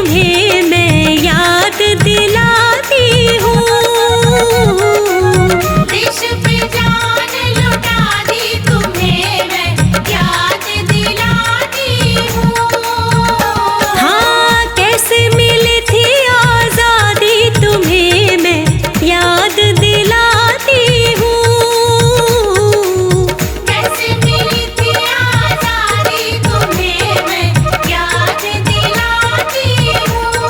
तुम्हें मैं याद दिलाती हूँ। देश पे जान लुटा दी तुम्हें मैं याद दिलाती हूँ। हाँ, कैसे मिली थी आजादी तुम्हें मैं याद दिलाती हूँ। कैसे मिली थी आजादी तुम्हें मैं याद दिलाती हूँ।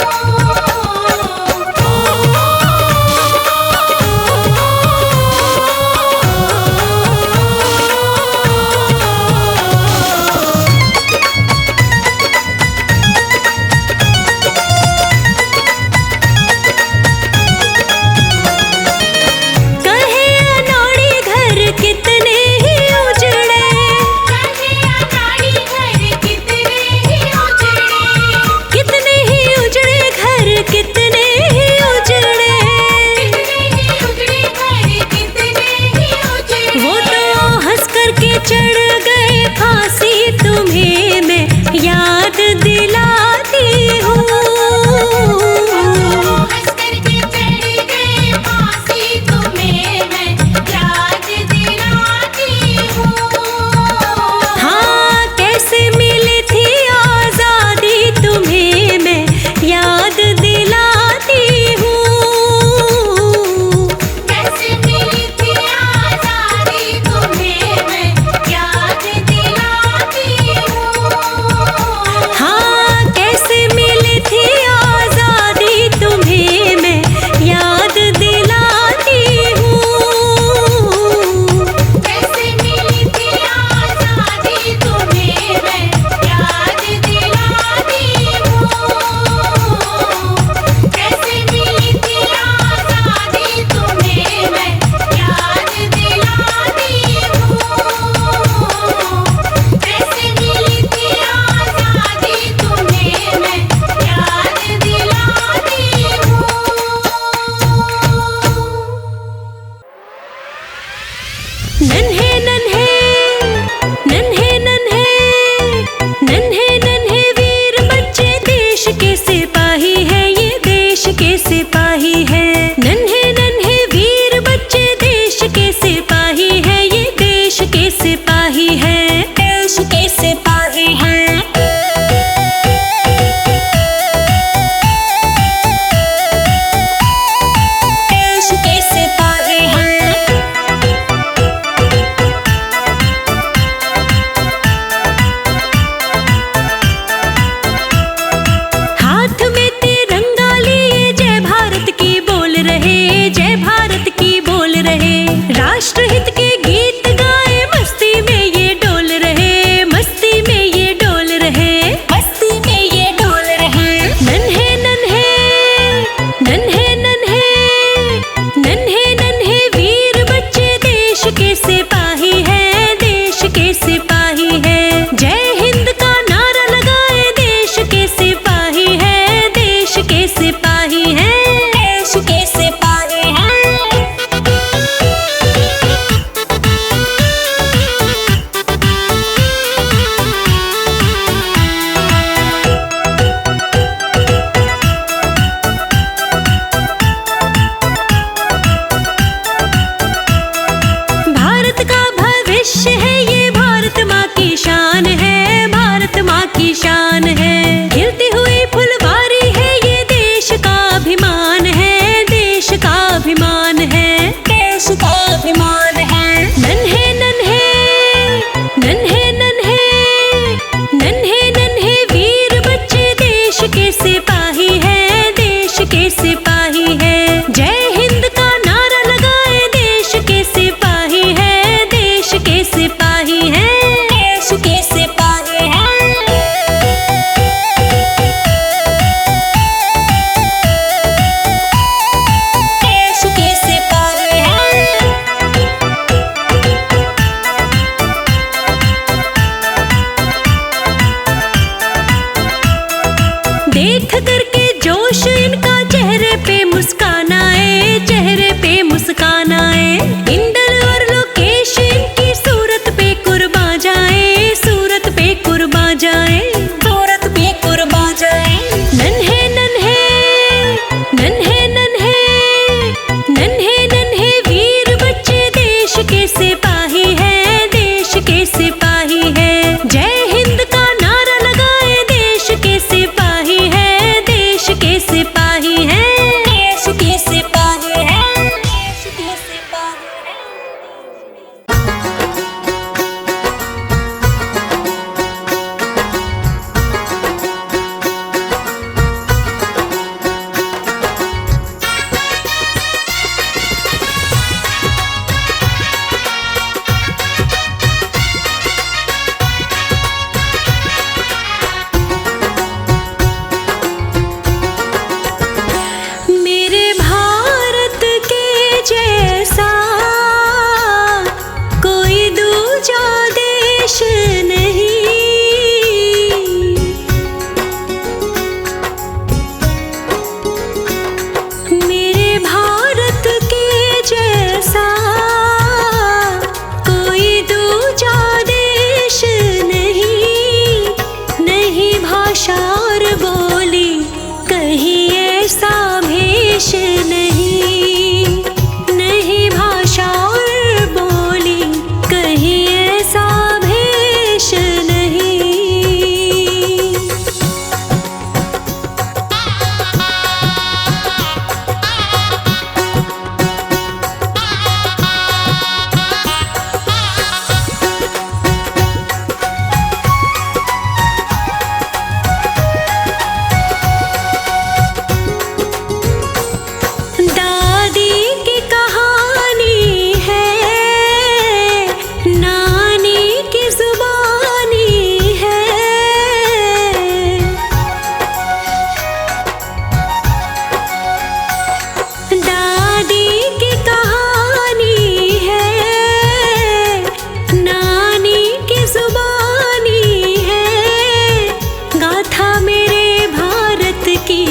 की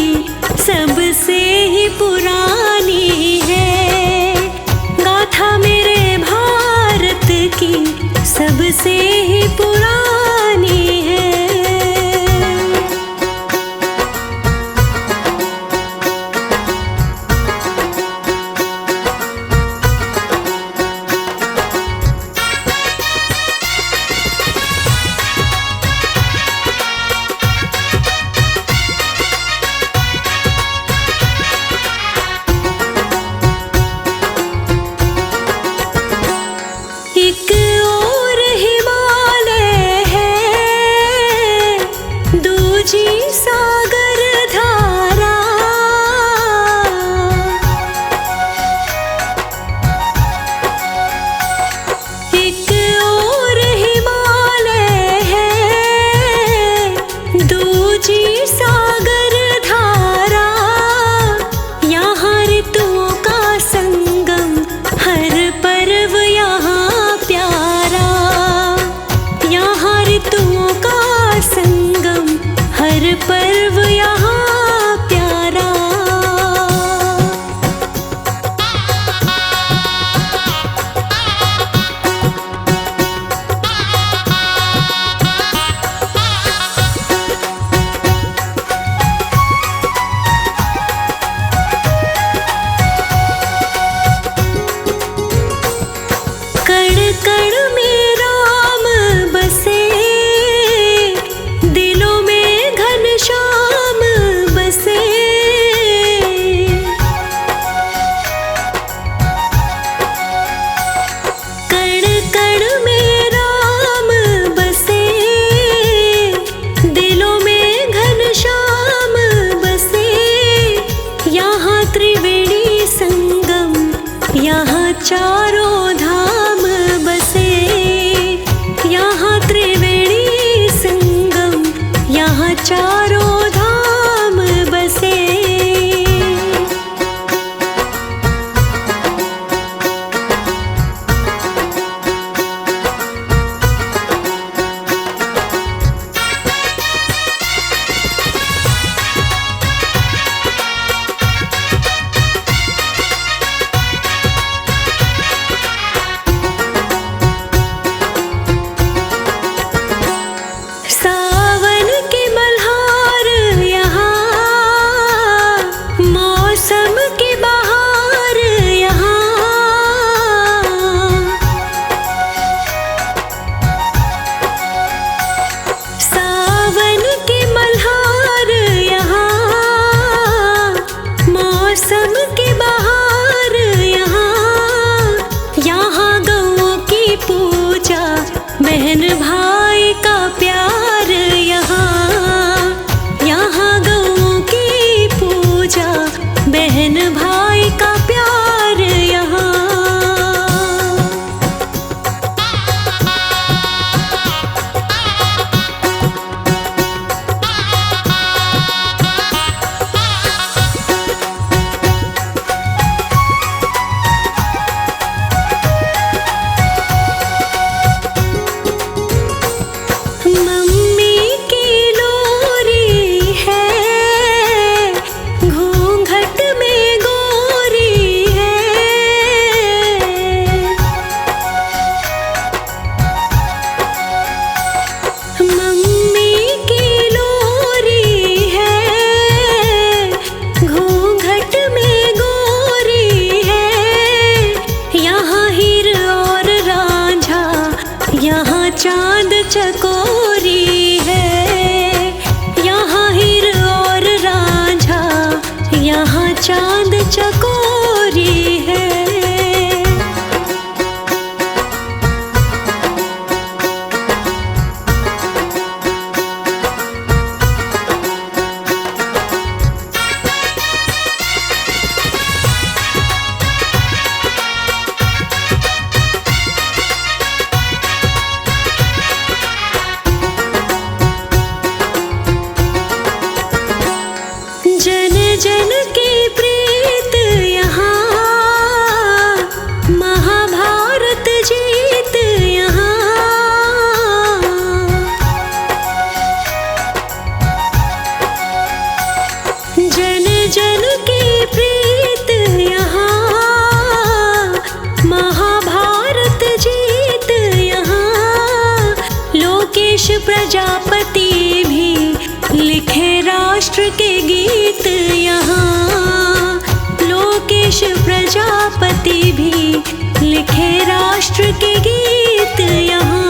सबसे ही पुरानी है। गाथा मेरे भारत की सबसे ही पुरानी है। एक और हिमालय है, दूजी सागर धारा। एक और हिमालय है, दूजी सागर धारा। यहाँ ऋतुओं का संगम, हर पर्व यहाँ प्यारा। यहाँ ऋतुओं का संगम, हर पर्व यहाँ प्यारा। कण कण में राम बसे, दिलों में घनश्याम प्रीत यहाँ, महाभारत जीत यहाँ। लोकेश प्रजापति भी लिखे राष्ट्र के गीत यहाँ। लोकेश प्रजापति भी लिखे राष्ट्र के गीत यहाँ।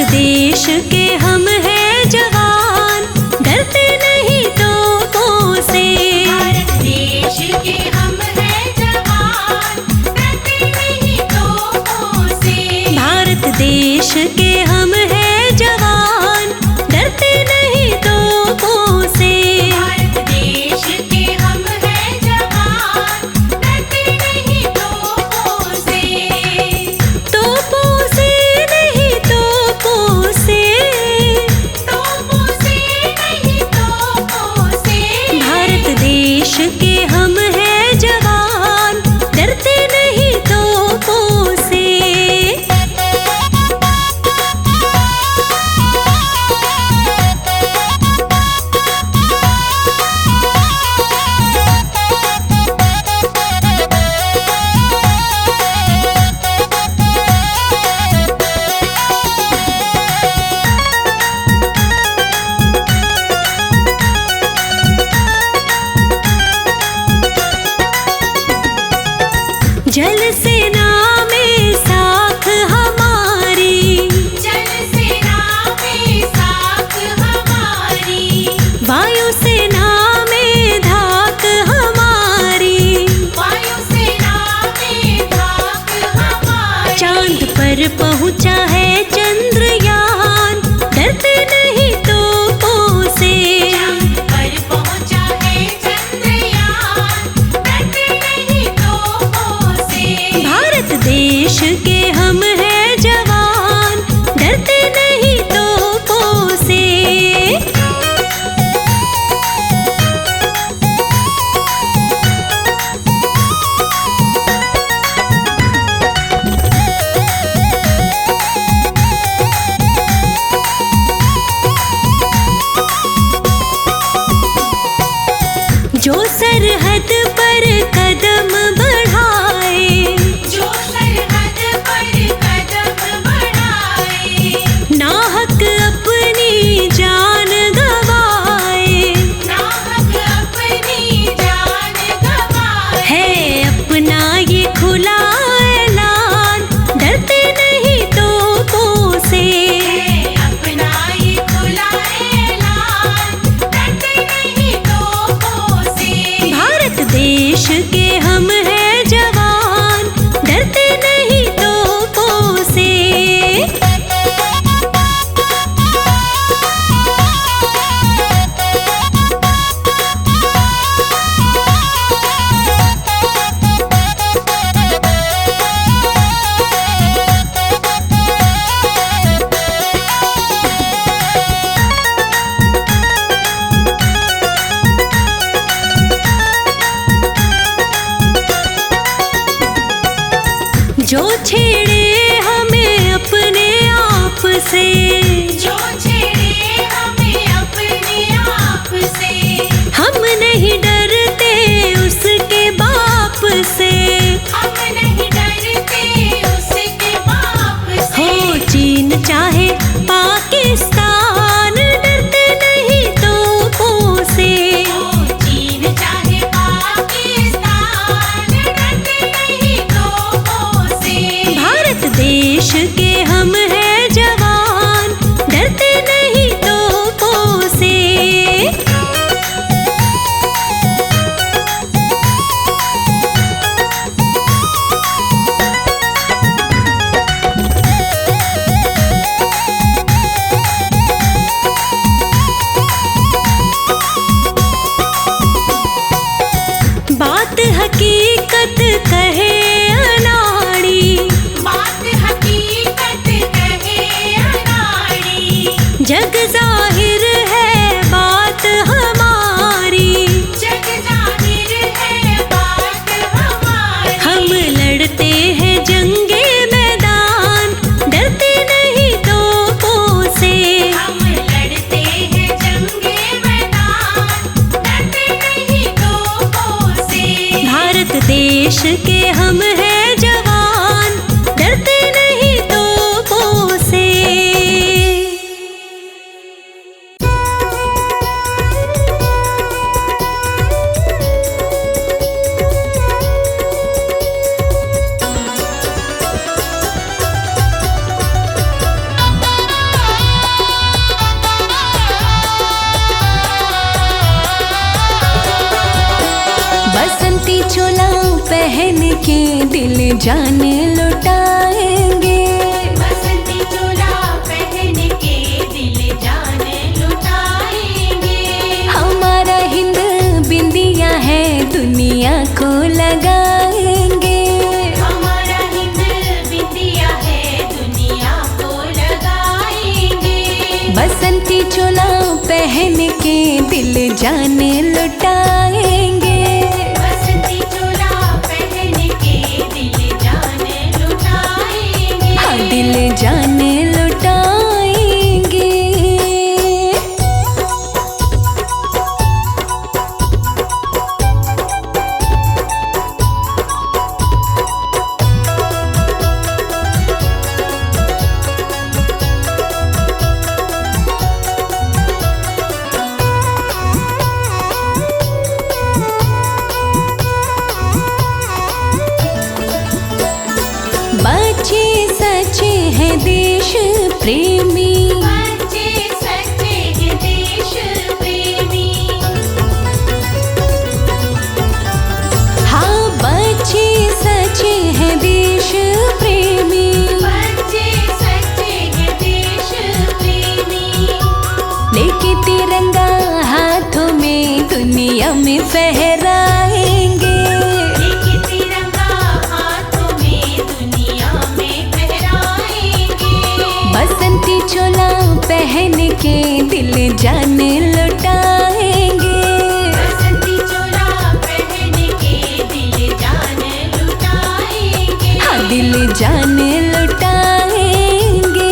देश के हम हैं जवान, डरते नहीं तोपों से। भारत देश के हम हैं जवान, डरते नहीं तोपों से। भारत देश के हम हैं जवान, डरते नहीं तोपों से। भारत देश के हम हैं जवान, डरते नहीं तोपों से। तोपों से नहीं, तोपों से। तोपों से नहीं, तोपों से। भारत देश के हम हैं जवान, डरते नहीं तोपों से। जल सेना में साख हमारी, जल सेना में साख हमारी। वायु सेना में धाक हमारी। वायु सेना में धाक हमारी। चांद पर पहुंचा है चंद्रयान, डरते नहीं तोपों से। चांद पर पहुंचा है चंद्रयान, डरते नहीं तोपों से। भारत देश के हम हैं जवान, डरते नहीं तोपों से। जो सरहद पर कदम बढ़ाए, जो सरहद पर कदम बढ़ाए। नाहक अपनी जान गवाए। नाहक अपनी जान गवाए। है अपना ये खुला ऐलान, डरते नहीं तोपों से। है अपना ये खुला ऐलान, डरते नहीं तोपों से। भारत देश के हम हैं जवान, डरते नहीं तोपों से। जो छेड़े हमें अपने आप से, जो छेड़े हमें अपने आप से। हम नहीं डरते उसके बाप से। हम नहीं डरते उसके बाप से। हो चीन चाहे पाकिस्तान, डरते नहीं तोपों से। ओ चीन चाहे पाकिस्तान, डरते नहीं तोपों से। भारत देश के हम हैं जवान, डरते नहीं तोपों से। पहन के दिल जान लुटाएंगे। बसंती चोला पहन के दिल जान लुटाएंगे। हमारा हिंद बिंदिया है दुनिया को लगाएंगे। हमारा हिंद बिंदिया है दुनिया को लगाएंगे। बसंती चोला पहन के दिल जान लुटाएंगे। बसंती चोला पहन के दिल जान लुटाएंगे। हाँ, दिल जान लुटाएंगे। बच्चे सच्चे हैं देश प्रेमी। बच्चे सच्चे हैं देश प्रेमी। हाँ, बच्चे सच्चे हैं देश प्रेमी। बच्चे सच्चे हैं देश प्रेमी। लेके तिरंगा हाथों में दुनिया में फहराएंगे। लेके तिरंगा हाथों में दुनिया में फहराएंगे। बसंती चोला पहन के दिल जान लुटाएंगे। बसंती चोला पहन के दिल जान लुटाएंगे। हाँ, दिल जान लुटाएंगे।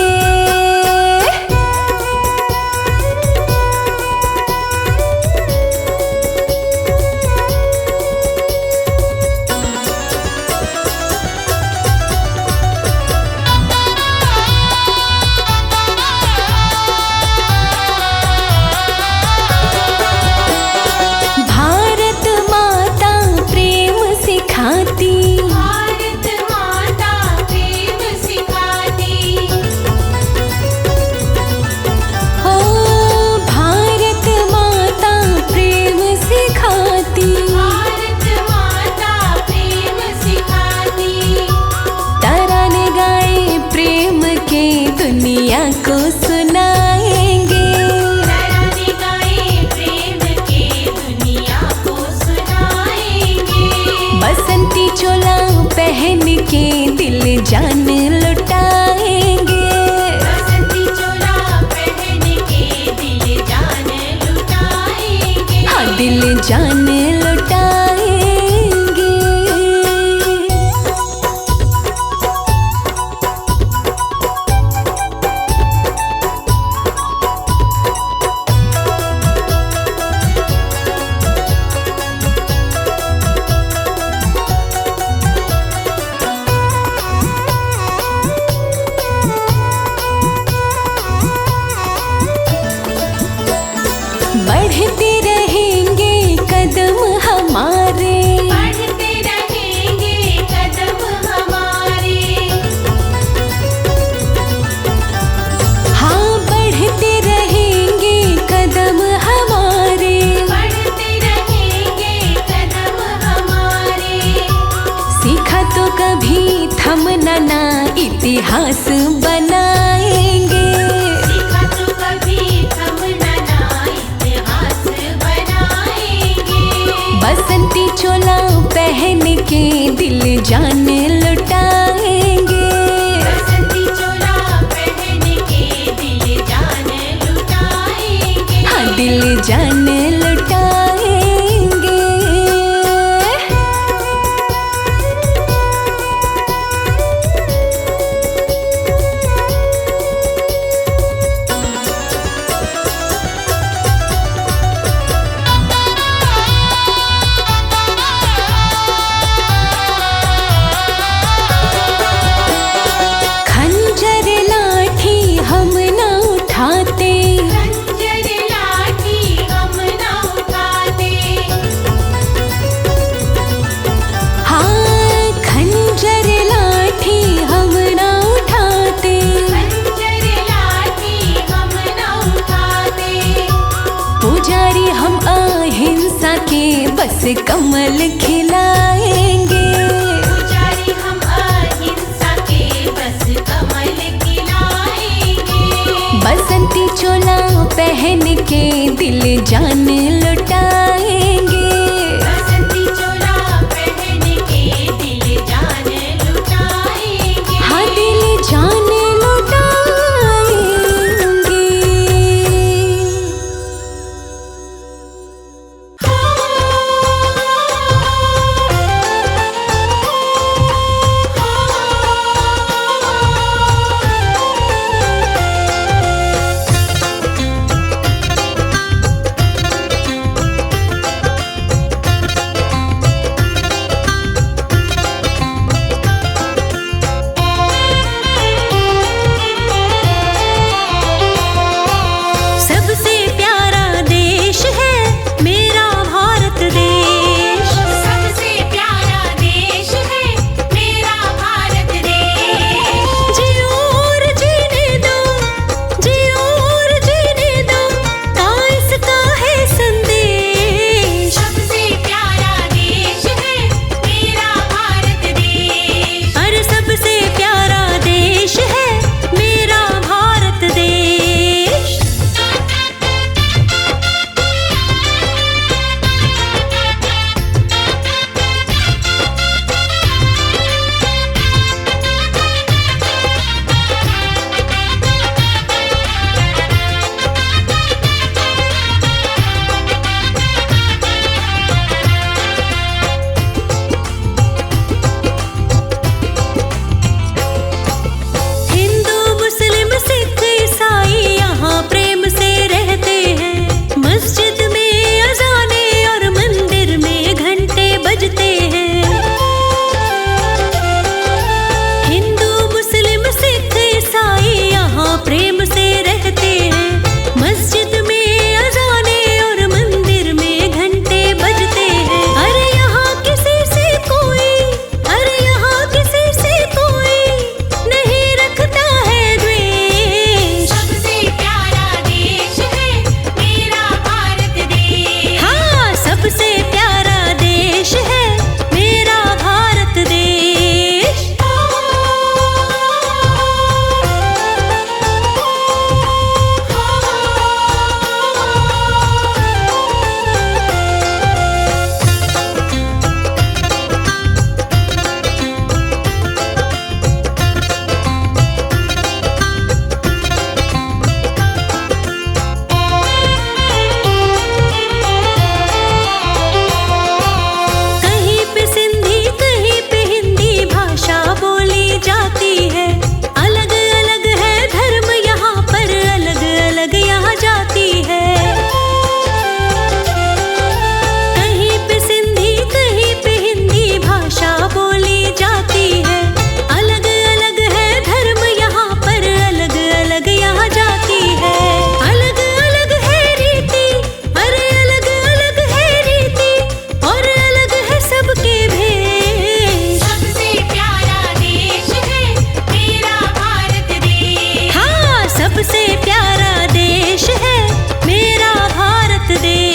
भारत माता प्रेम सिखाती। भारत माता प्रेम सिखाती। हो, भारत माता प्रेम सिखाती। भारत माता प्रेम सिखाती। तराने गाए प्रेम के दुनिया को सुनाएंगे। तराने गाए प्रेम के दुनिया को सुनाएंगे। बसंती चोला पहन के दिल जान लुटाएंगे। बसंती चोला पहन के दिल जान लुटाएंगे। हाँ, दिल जान लुटाएंगे। बढ़ते रहेंगे कदम हमारे। बढ़ते रहेंगे कदम हमारे। हाँ, बढ़ते रहेंगे कदम हमारे। बढ़ते रहेंगे कदम हमारे। सीखा तो कभी थमना ना इतिहास बनाएंगे। सीखा तो कभी थमना ना इतिहास बनाएंगे। बसंती चोला पहन के दिल जान लुटाएंगे। बसंती चोला पहन के दिल जान लुटाएंगे। हाँ, दिल जान लुटाएंगे। खंजर लाठी हम न उठाते। खंजर लाठी हम ना उठाते। हाँ, खंजर लाठी हम न उठाते। खंजर लाठी हम ना उठाते। पुजारी हम अहिंसा के बस कमल खिलाएंगे। बसंती चोला पहन के दिल जान लुटाएंगे। बसंती चोला पहन के दिल जान लुटाएंगे। हाँ दिल जान लुटाएंगे। सबसे प्यारा देश है मेरा भारत देश। सबसे प्यारा देश है मेरा भारत देश। जियो और जीने दो, जियो और जीने दो, का इसका है संदेश। सबसे प्यारा देश है मेरा भारत देश। अरे सबसे प्यारा देश है मेरा भारत देश। हिंदू मुस्लिम सिख ईसाई यहाँ प्रेम से रहते हैं। मस्जिद में अजाने और मंदिर में घंटे बजते हैं। हिंदू मुस्लिम सिख ईसाई यहाँ प्रेम से रहते हैं। मस्जिद में अजाने और मंदिर में घंटे बजते हैं। अरे यहाँ किसी से कोई, अरे यहाँ किसी से कोई नहीं रखता है द्वेष। सबसे प्यारा देश है मेरा भारत देश। हाँ सबसे प्यारा देश है मेरा भारत देश। कहीं पे सिंधी कहीं पे हिंदी भाषा बोली जाती है। अलग अलग है धर्म यहाँ पर, अलग अलग यहाँ जाती है। कहीं पे सिंधी कहीं पे हिंदी भाषा बोली जाती है। अलग अलग है धर्म यहाँ पर, अलग अलग यहाँ जाती है। अलग अलग है रीति, अरे अलग अलग है रीति, और अलग है सबके भेष। सबसे प्यारा देश है मेरा भारत देश। हाँ सबसे प्यारा देश है मेरा भारत देश।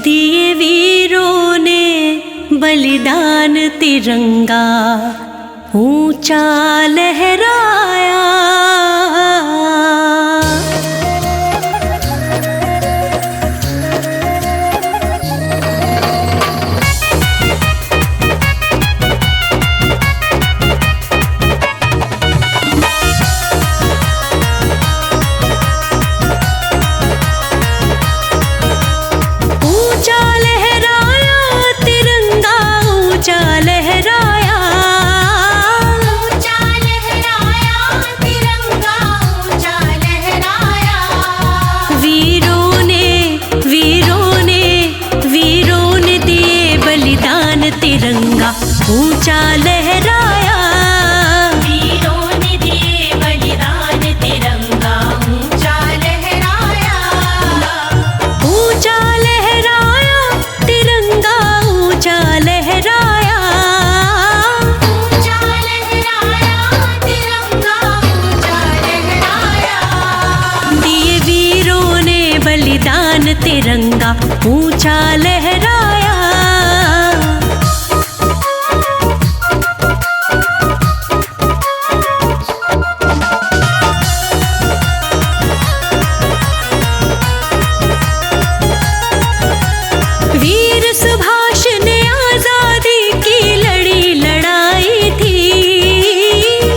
दिए वीरों ने बलिदान, तिरंगा ऊंचा लहराया। तिरंगा ऊंचा लहराया, वीरों ने दिए बलिदान, तिरंगा ऊंचा लहराया। ऊंचा लहराया तिरंगा, ऊंचा लहराया। ऊंचा लहराया तिरंगा ऊंचा लहराया। दिए वीरों ने बलिदान, तिरंगा ऊंचा लहराया। वीर सुभाष ने आजादी की लड़ी लड़ाई थी।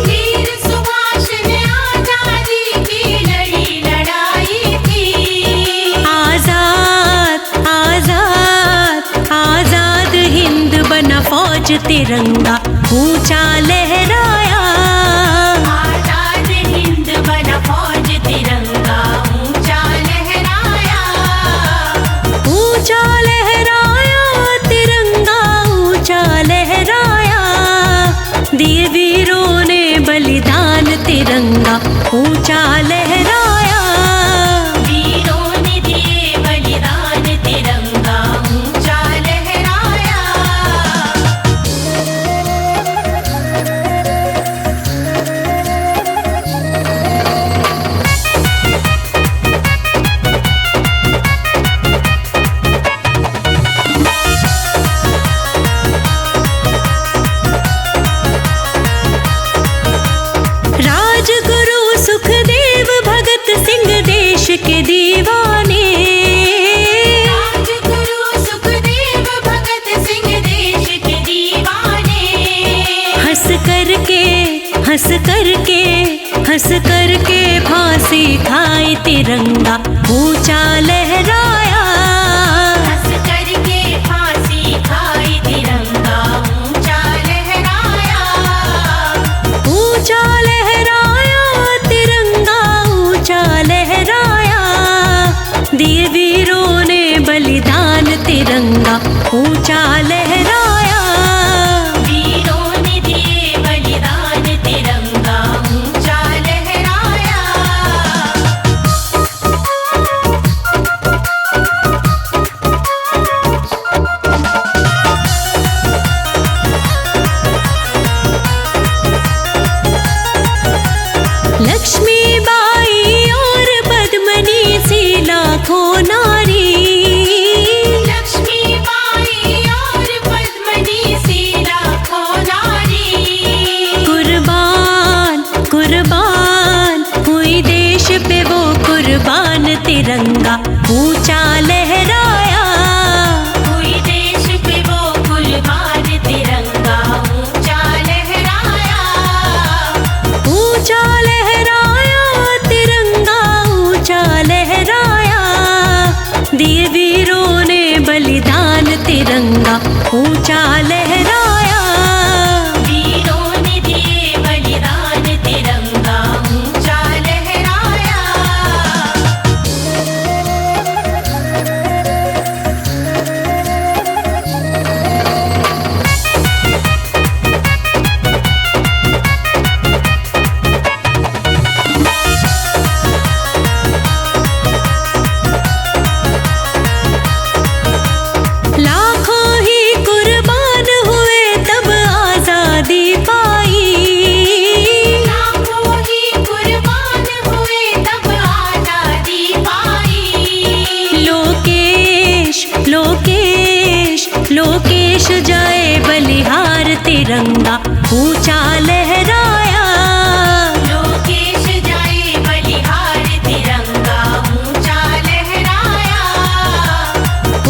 वीर सुभाष ने आजादी की लड़ी लड़ाई थी। आजाद आजाद आजाद हिंद बना फौज, तिरंगा ऊंचा लहराया। आजाद हिंद बना फौज, तिरंगा ऊंचा लहराया। ऊंचा लहराया तिरंगा, ऊंचा लहराया। दिए वीरों ने बलिदान, तिरंगा ऊंचा लहराया। वीरों ने दिए बलिदान, तिरंगा ऊंचा लहराया। राजगुरु सुखदेव भगत सिंह देश के दीवाने। राजगुरु सुखदेव भगत सिंह देश के दीवाने। हंस करके हंस करके हंस करके फांसी खाई, तिरंगा ऊंचा लहराया। हंस करके फांसी खाई, तिरंगा ऊंचा लहराया। ऊंचा लहराया तिरंगा, ऊंचा लहराया। दिए वीरों ने बलिदान, तिरंगा ऊंचा लहराया। वीरों ने दिए बलिदान, तिरंगा ऊंचा लहराया। लक्ष्मीबाई और पद्मनी सी लाखों नारी। लक्ष्मीबाई और पद्मनी सी लाखों नारी। कुर्बान कुर्बान हुई देश पे वो कुर्बान, तिरंगा ऊंचा लहराया। हुई देश पे वो कुर्बान, तिरंगा ऊंचा लहराया। ऊंचा लहराया तिरंगा, ऊंचा लहराया। दिए वीरों ने बलिदान, तिरंगा ऊंचा लहराया। वीरों ने दिए बलिदान, तिरंगा ऊंचा लहराया। लाखों ही कुर्बान हुए लोकेश जाए बलिहार तिरंगा ऊंचा लहराया। लोकेश जाए बलिहार तिरंगा ऊंचा लहराया।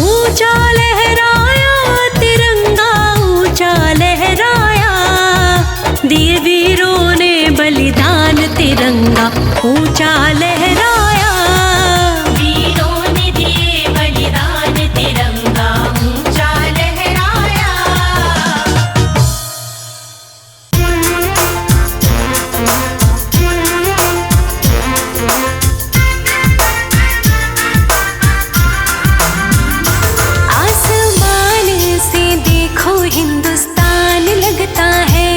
ऊंचा लहराया तिरंगा ऊंचा लहराया। दिए वीरों ने बलिदान तिरंगा ऊंचा लहराया। वीरों ने दिए बलिदान तिरंगा ऊंचा लहराया। आसमान से देखो हिंदुस्तान लगता है।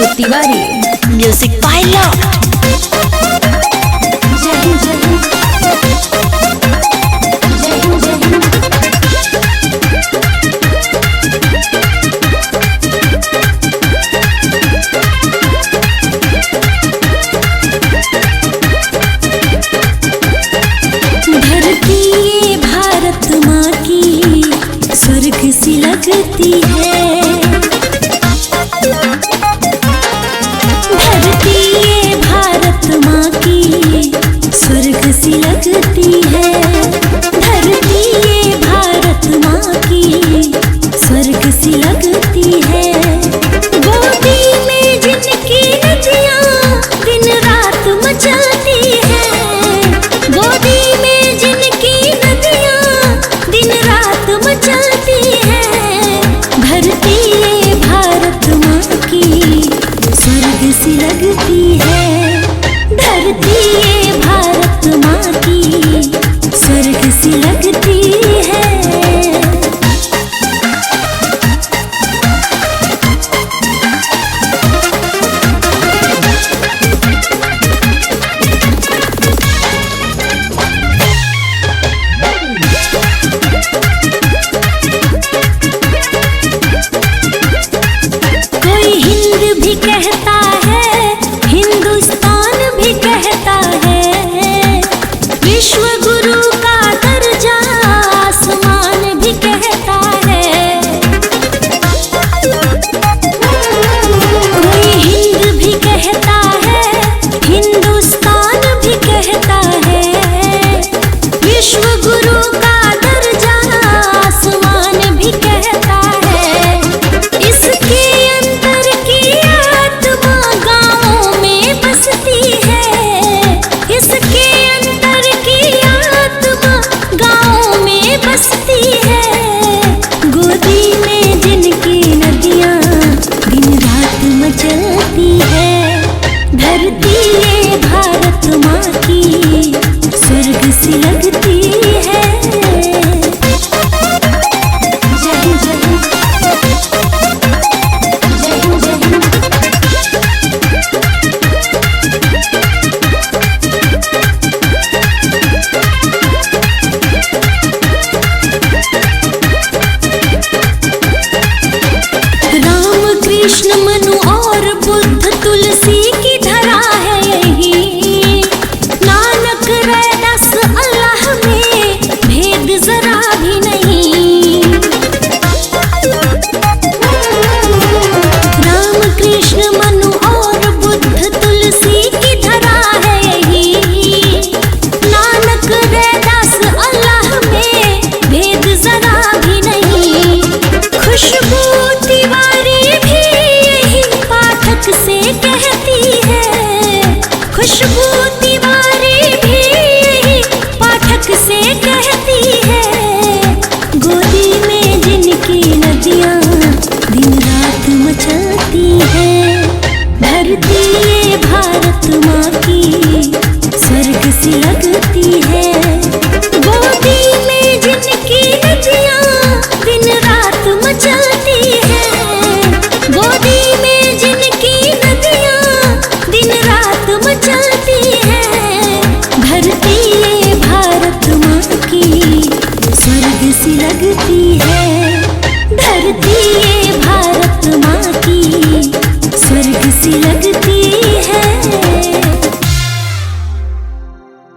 Tiwari music pilot. जय हिंद जय हिंद जय हिंद जय हिंद। धरती ये भारत माँ की स्वर्ग सी लगती है। धरती ये भारत माँ की स्वर्ग सी लगती है। धरती ये भारत माँ की स्वर्ग सी लगती है। गोदी में जिनकी नदियाँ दिन रात मचलती है। गोदी में जिनकी नदियाँ दिन रात मचलती है। धरती ये भारत माँ की स्वर्ग सी लगती है। धरती ये भारत माँ की स्वर्ग सी लगती है। कोई हिंद भी कहता है, हिंदुस्तान भी कहता है। विश्व गुरु का दर्जा आसमान भी कहता है। कोई हिंद भी कहता है, हिंदुस्तान भी कहता है। विश्व गुरु का दर्जा आसमान भी कहता है। इसके अंदर की आत्मा गाँव में बसती है। इसके अंदर की आत्मा गाँव में बसती है। गोदी में जिनकी नदियाँ दिन रात मचलती है। धरती ये भारत माँ की स्वर्ग सी लगती है। जय हिंद जय हिंद जय हिंद जय हिंद। राम कृष्ण मनु और बुद्ध तुलसी की धरा है यही। नानक रैदास अल्लाह में भेद जरा भी नहीं। राम कृष्ण मनु और बुद्ध तुलसी की धरा है यही। नानक रैदास अल्लाह में भेद जरा भी नहीं। खुशबू तिवारी भी यही पाठक से कहती है। खुशबू तिवारी भी यही पाठक से कहती है। गोदी में जिनकी नदियाँ दिन रात मचलती है। धरती ये भारत माँ की स्वर्ग सी लगती है। गोदी में जिनकी नदियाँ दिन रात मचलती है। गोदी में जिनकी नदियाँ दिन रात मचलती है। धरती ये भारत माँ की स्वर्ग सी लगती है। धरती